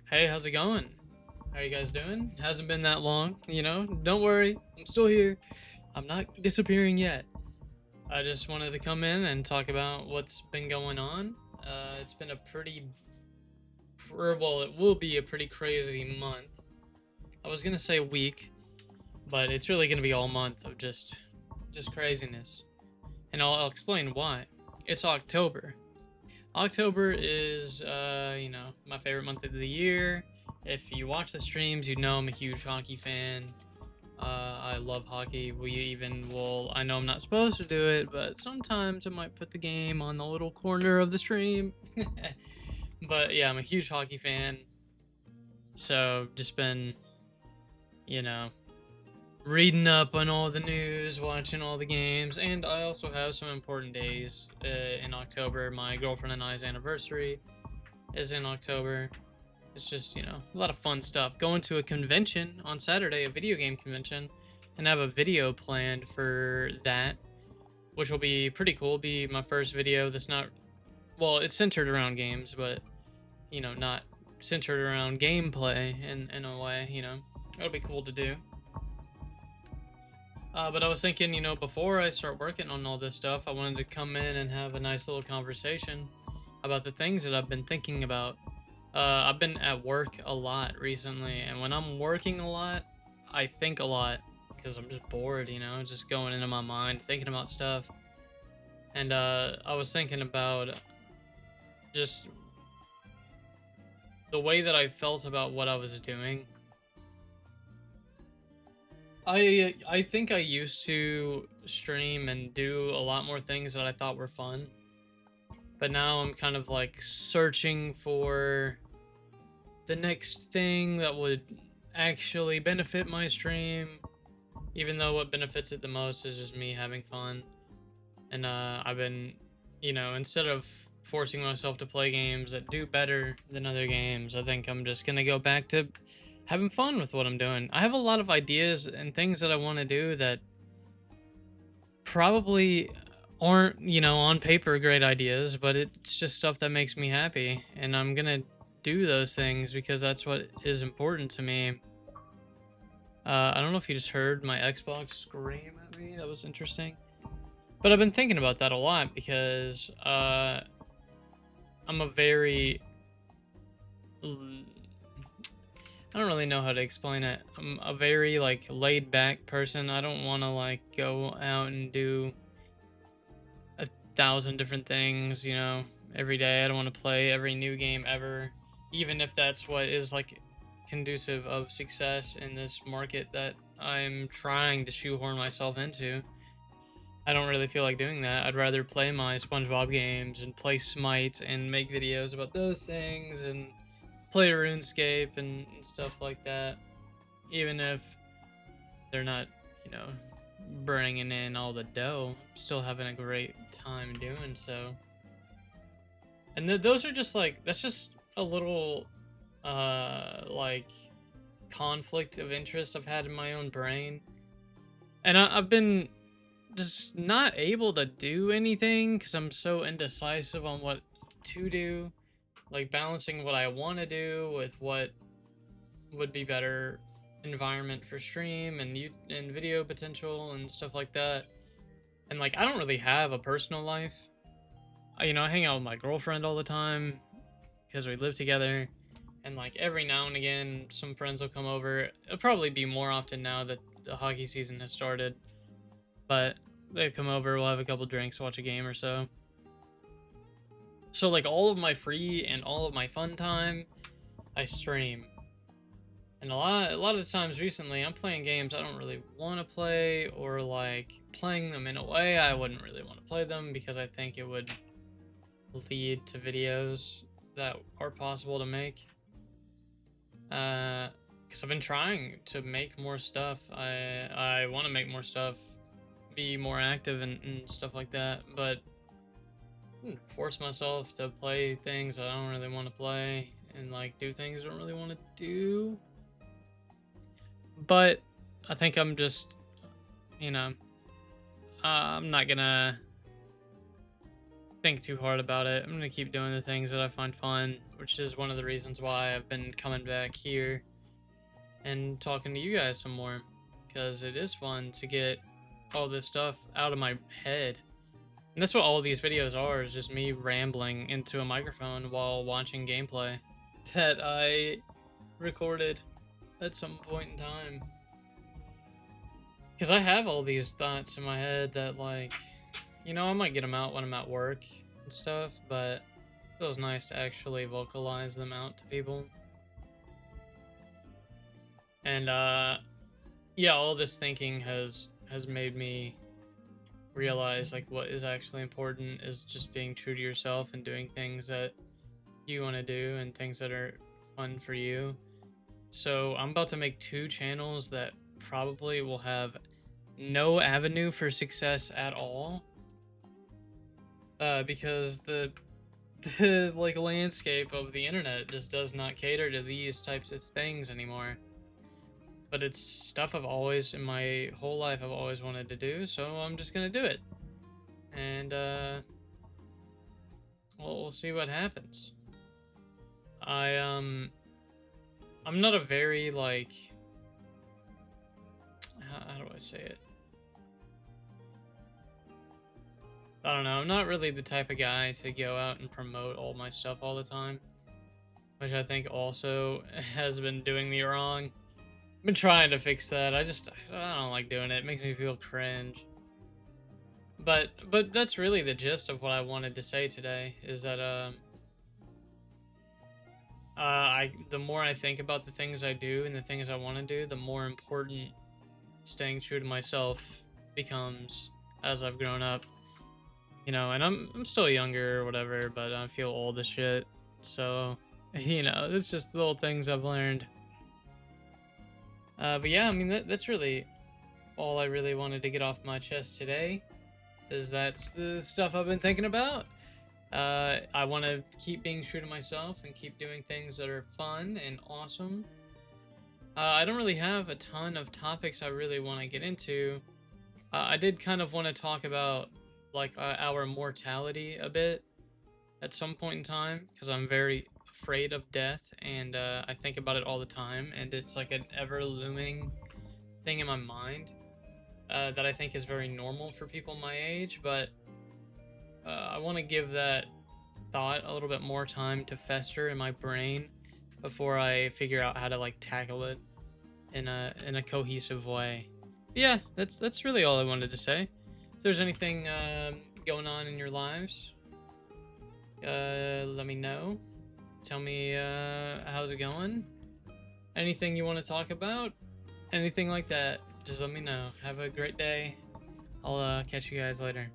Hey, how's it going? How you guys doing? Hasn't been that long, you know? Don't worry, I'm still here. I'm not disappearing yet. I just wanted to come in and talk about what's been going on. It's been a well, it will be a pretty crazy month. I was gonna say week, but it's really gonna be all month of just craziness. And I'll explain why. It's October. October is, my favorite month of the year. If you watch the streams, you know I'm a huge hockey fan. I love hockey. We even will, I know I'm not supposed to do it, but sometimes I might put the game on the little corner of the stream. But yeah, I'm a huge hockey fan. So just been, you know, reading up on all the news, watching all the games, and I also have some important days in October. My girlfriend and I's anniversary is in October. It's just, a lot of fun stuff. Going to a convention on Saturday, a video game convention, and have a video planned for that, which will be pretty cool. Be my first video that's not, well, it's centered around games, but, not centered around gameplay in a way, It'll be cool to do. But I was thinking, before I start working on all this stuff, I wanted to come in and have a nice little conversation about the things that I've been thinking about. I've been at work a lot recently, and when I'm working a lot, I think a lot because I'm just bored, just going into my mind, thinking about stuff. And I was thinking about just the way that I felt about what I was doing. I think I used to stream and do a lot more things that I thought were fun. But now I'm kind of like searching for the next thing that would actually benefit my stream, even though what benefits it the most is just me having fun. And I've been, instead of forcing myself to play games that do better than other games, I think I'm just gonna go back to having fun with what I'm doing. I have a lot of ideas and things that I want to do that probably aren't, on paper great ideas, but it's just stuff that makes me happy. And I'm going to do those things because that's what is important to me. I don't know if you just heard my Xbox scream at me. That was interesting. But I've been thinking about that a lot because I'm a very I don't really know how to explain it. I'm a very like laid back person. I don't want to like go out and do 1,000 different things, every day. I don't want to play every new game ever, even if that's what is like conducive of success in this market that I'm trying to shoehorn myself into. I don't really feel like doing that. I'd rather play my SpongeBob games and play Smite and make videos about those things and play RuneScape and stuff like that. Even if they're not, you know, bringing in all the dough, I'm still having a great time doing so. And those are just like, that's just a little, like, conflict of interest I've had in my own brain. And I've been just not able to do anything because I'm so indecisive on what to do. Like, balancing what I want to do with what would be better environment for stream and video potential and stuff like that. And like, I don't really have a personal life. I hang out with my girlfriend all the time because we live together. And like every now and again, some friends will come over. It'll probably be more often now that the hockey season has started. But they come over, we'll have a couple drinks, watch a game or so. So like all of my free and all of my fun time, I stream. And a lot of times recently, I'm playing games I don't really want to play, or like playing them in a way I wouldn't really want to play them because I think it would lead to videos that are possible to make. Because I've been trying to make more stuff. I want to make more stuff, be more active and stuff like that, but force myself to play things I don't really want to play and like do things I don't really want to do. But I think I'm just, I'm not gonna think too hard about it. I'm gonna keep doing the things that I find fun which is one of the reasons why I've been coming back here and talking to you guys some more, because it is fun to get all this stuff out of my head. And that's what all these videos are, is just me rambling into a microphone while watching gameplay that I recorded at some point in time. Because I have all these thoughts in my head that, like, you know, I might get them out when I'm at work and stuff, but it feels nice to actually vocalize them out to people. And, yeah, all this thinking has made me realize, like, what is actually important is just being true to yourself and doing things that you want to do and things that are fun for you. So I'm about to make 2 channels that probably will have no avenue for success at all, because the like landscape of the internet just does not cater to these types of things anymore. But it's stuff I've always, in my whole life, I've always wanted to do, so I'm just gonna do it. And well, we'll see what happens. I'm not a very, like, how do I say it? I don't know, I'm not really the type of guy to go out and promote all my stuff all the time, which I think also has been doing me wrong. I've been trying to fix that. I don't like doing it. It makes me feel cringe. But that's really the gist of what I wanted to say today, is that the more I think about the things I do and the things I want to do, the more important staying true to myself becomes as I've grown up. You know, and I'm still younger or whatever, but I feel old as shit. So, you know, it's just little things I've learned. But yeah, I mean, that's really all I really wanted to get off my chest today, is that's the stuff I've been thinking about. I want to keep being true to myself and keep doing things that are fun and awesome. I don't really have a ton of topics I really want to get into. I did kind of want to talk about, like, our mortality a bit at some point in time, because I'm very afraid of death, and I think about it all the time, and it's like an ever looming thing in my mind that I think is very normal for people my age. But I want to give that thought a little bit more time to fester in my brain before I figure out how to, like, tackle it in a cohesive way. But yeah, that's really all I wanted to say. If there's anything going on in your lives, let me know. Tell me how's it going. Anything you want to talk about, anything like that, just let me know. Have a great day. I'll catch you guys later.